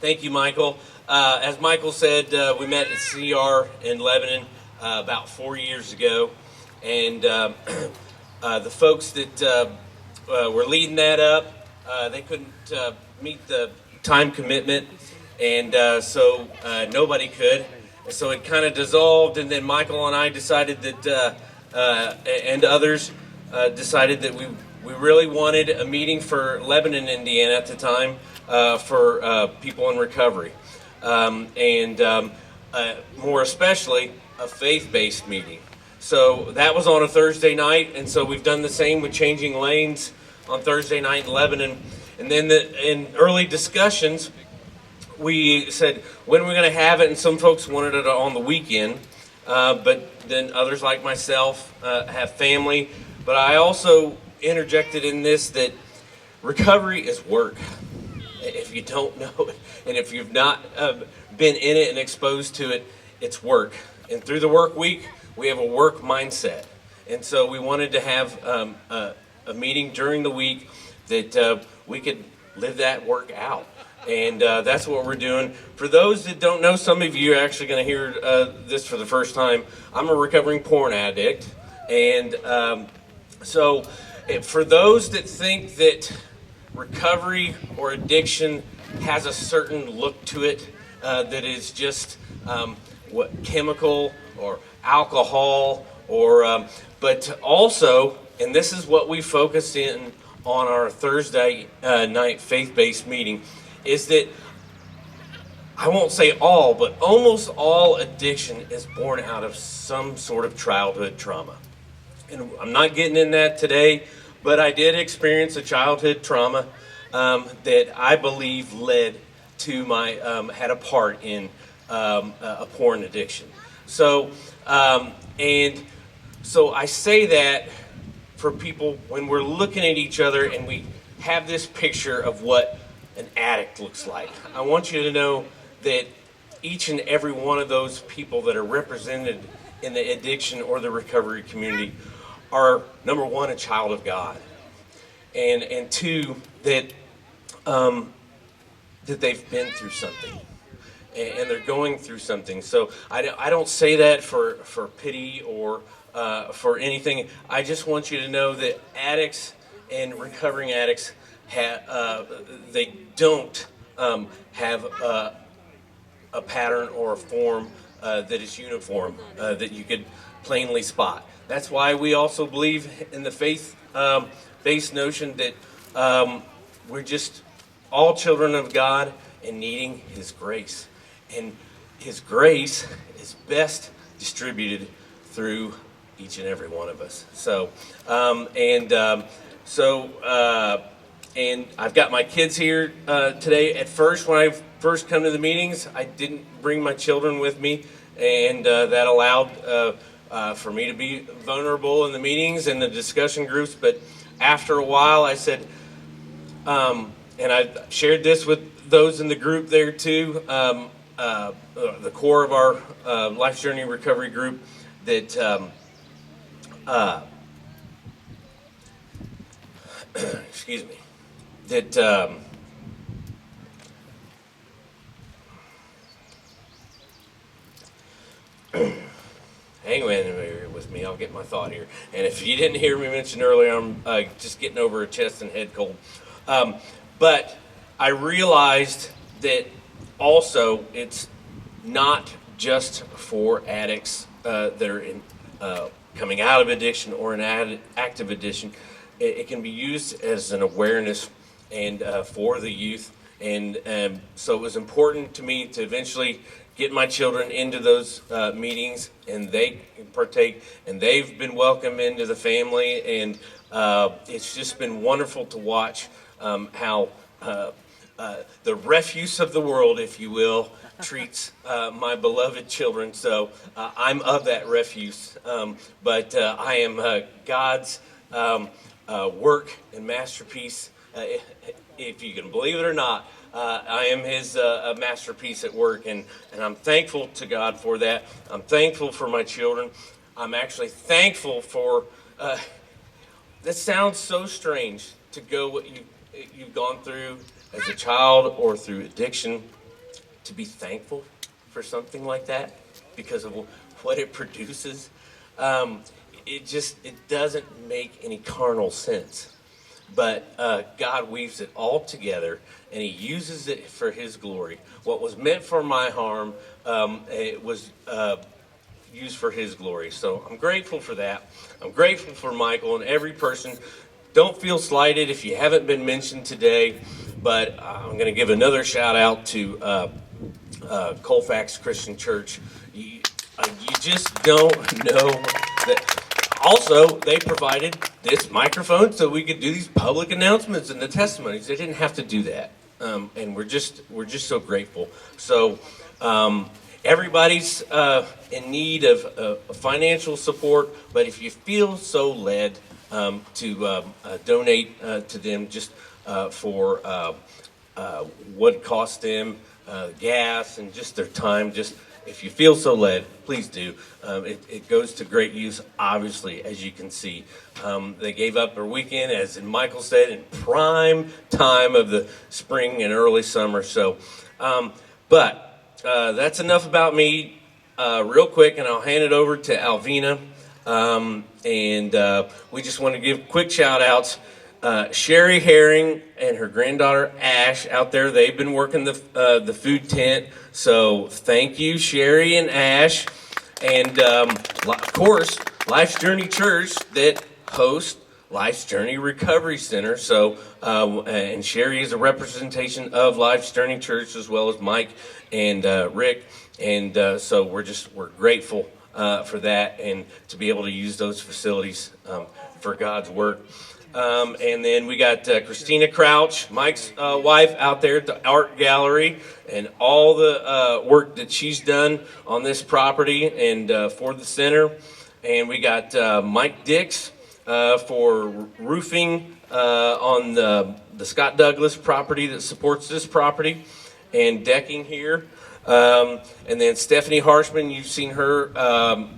Thank you, Michael. As Michael said, we met at CR in Lebanon about 4 years ago, and the folks that were leading that up, they couldn't meet the time commitment, and so nobody could. So it kind of dissolved, and then Michael and I decided that, and others decided that we really wanted a meeting for Lebanon, Indiana at the time for people in recovery, and more especially a faith-based meeting. So that was on a Thursday night, and so we've done the same with Changing Lanes on Thursday night in Lebanon. And then in early discussions, we said, when are we going to have it? And some folks wanted it on the weekend, but then others like myself have family. But I also interjected in this that recovery is work. If you don't know it, and if you've not been in it and exposed to it, it's work. And through the work week, we have a work mindset. And so we wanted to have a meeting during the week that we could live that work out. And that's what we're doing. For those that don't know, some of you are actually going to hear this for the first time. I'm a recovering porn addict. And so for those that think that recovery or addiction has a certain look to it that is just chemical or alcohol, or but also, and this is what we focused in on our Thursday night faith-based meeting, is that I won't say all, but almost all addiction is born out of some sort of childhood trauma. And I'm not getting in that today, but I did experience a childhood trauma that I believe led to my, had a part in a porn addiction. So, and so I say that for people when we're looking at each other and we have this picture of what an addict looks like. I want you to know that each and every one of those people that are represented in the addiction or the recovery community are, number one, a child of God, and two, that that they've been through something, and they're going through something. So I don't say that for pity or for anything. I just want you to know that addicts and recovering addicts they don't have a pattern or a form that is uniform, that you could plainly spot. That's why we also believe in the faith-based notion that we're just all children of God and needing His grace. And His grace is best distributed through each and every one of us. So, and I've got my kids here today. At first, when I first come to the meetings, I didn't bring my children with me, and that allowed for me to be vulnerable in the meetings and the discussion groups. But after a while, I said, and I shared this with those in the group there too, the core of our Life Journey Recovery group, that excuse me, that hang with me, I'll get my thought here. And if you didn't hear me mention earlier, I'm just getting over a chest and head cold. But I realized that also it's not just for addicts that are in, coming out of addiction or an active addiction. It can be used as an awareness and for the youth. And so it was important to me to eventually get my children into those meetings, and they partake, and they've been welcomed into the family, and it's just been wonderful to watch how the refuse of the world, if you will, treats my beloved children. So I'm of that refuse, but I am God's work and masterpiece, if you can believe it or not. I am His masterpiece at work, and I'm thankful to God for that. I'm thankful for my children. I'm actually thankful for, that sounds so strange, to go what you've gone through as a child or through addiction, to be thankful for something like that because of what it produces. It doesn't make any carnal sense. But God weaves it all together, and He uses it for His glory. What was meant for my harm, it was used for His glory. So I'm grateful for that. I'm grateful for Michael and every person. Don't feel slighted if you haven't been mentioned today, but I'm going to give another shout out to Colfax Christian Church. You just don't know that. Also, they provided this microphone so we could do these public announcements and the testimonies. They didn't have to do that, and we're just so grateful. So everybody's in need of financial support, but if you feel so led to donate to them just for what it costs them, gas, and just their time, just if you feel so led, please do. It goes to great use, obviously, as you can see. They gave up their weekend, as Michael said, in prime time of the spring and early summer. So, but that's enough about me. Real quick, and I'll hand it over to Alvina. We just want to give quick shout outs. Sherry Herring and her granddaughter Ash out there, they've been working the food tent. So thank you, Sherry and Ash. And of course, Life's Journey Church that hosts Life's Journey Recovery Center. So, and Sherry is a representation of Life's Journey Church, as well as Mike and Rick. And so we're grateful for that and to be able to use those facilities for God's work. And then we got Christina Crouch, Mike's wife, out there at the art gallery, and all the work that she's done on this property and for the center. And we got Mike Dix for roofing on the Scott Douglas property that supports this property, and decking here. And then Stephanie Harshman, you've seen her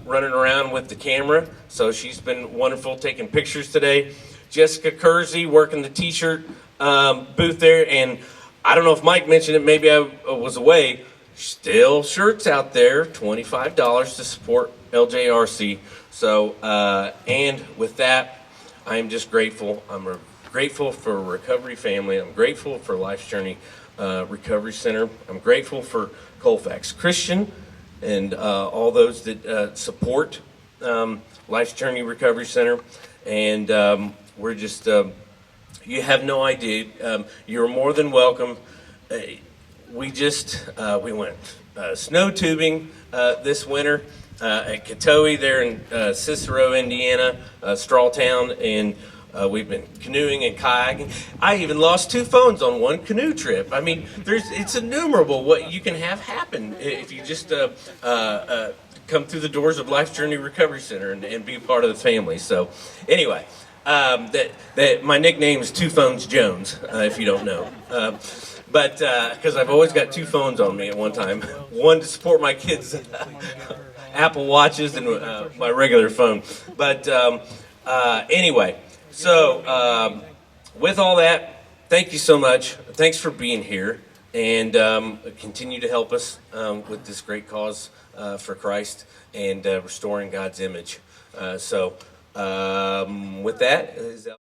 running around with the camera, so she's been wonderful taking pictures today. Jessica Kersey working the t-shirt booth there, and I don't know if Mike mentioned it, maybe I was away, still shirts out there, $25 to support LJRC. So, and with that, I am just grateful. I'm grateful for Recovery Family. I'm grateful for Life's Journey Recovery Center. I'm grateful for Colfax Christian and all those that support Life's Journey Recovery Center. And we're just, you have no idea. You're more than welcome. We went snow tubing this winter at Katoe there in Cicero, Indiana, Strawtown, and we've been canoeing and kayaking. I even lost 2 phones on one canoe trip. I mean, it's innumerable what you can have happen if you just come through the doors of Life's Journey Recovery Center and be part of the family. So anyway, that my nickname is Two Phones Jones, if you don't know. But because I've always got 2 phones on me at one time, one to support my kids' Apple Watches and my regular phone. But anyway, so with all that, thank you so much. Thanks for being here, and continue to help us with this great cause for Christ and restoring God's image. With that.